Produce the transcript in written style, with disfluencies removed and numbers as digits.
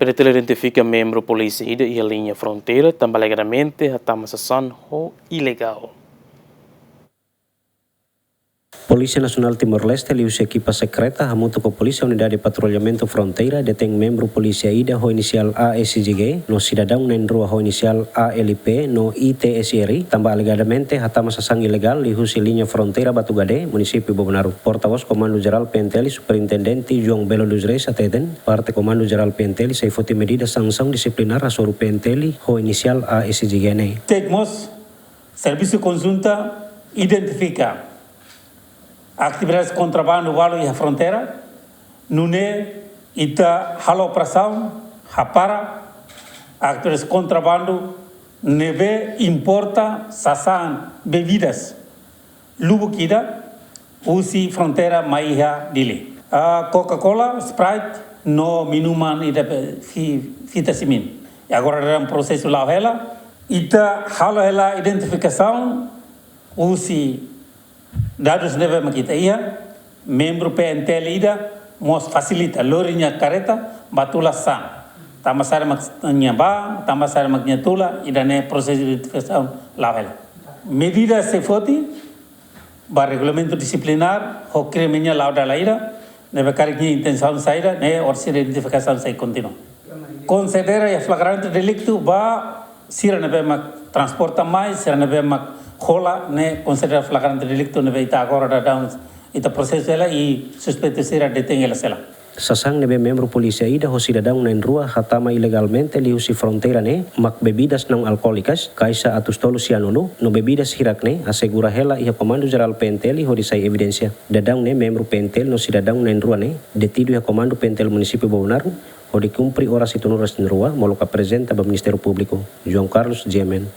Pretende identificar membro polícia e a linha fronteira, também alegadamente a tamasasan ho ilegal. Polícia Nacional Timor-Leste usa equipa secreta junto com a Polícia Unidade de Patrulhamento Fronteira detém membro polícia ida ho inicial ASGG no cidadão nem rua ho inicial ALP no ITSRI também alegadamente hatama sasang ilegal li husi linha fronteira Batu Gade, município Bobonaru. Porta-voz Comando Geral PNTL Superintendente João Belo dos Reis ateden parte Comando Geral PNTL seifoti medida sanção disciplinar a soru PNTL ho inicial ASGG ne. Tecmos, Serviço Conjunta identifica atividades de contrabando valo e a fronteira, nune ita halo operação, hapara, atividades de contrabando, neve importa sasan bebidas, lubu kida, usi fronteira maiha dili. Coca-Cola, Sprite, no minuman ida fita simin. E agora dalam processo lá ela, ita halo ela identificação, usi dados neve makita ia, membro PNTL ida, mos facilita lorinya kareta, batula sang. Tamasara maknya ba, tamasara maknya tula, ida ne proses identificação lá. Medida se foti, ba regulamento disciplinar, ho criminal lá da ira, neve carignya intenção saída, ne orsi identificação sai continua. Considera e flagrante delicto ba sira neve mak transporta mais, sira neve mak rola ne considera flagrante delicto neve ita agora da down ita processo ela e suspeito ser detém ela sela. Sasang nebe membro polícia ida ho cidadão na rua hatama ilegalmente li usi fronteira ne mak bebidas não alcoólicas kaisa atus tolu cianulu no bebidas hirak ne assegura hela ia Comando Geral PNTL ho disai evidência. Dadang ne membro PNTL no cidadão na rua ne detido ia Comando PNTL município Bobonaru ho dikumpri horas itu nuras na rua moloka apresenta ba Ministério Público. João Carlos Gemen.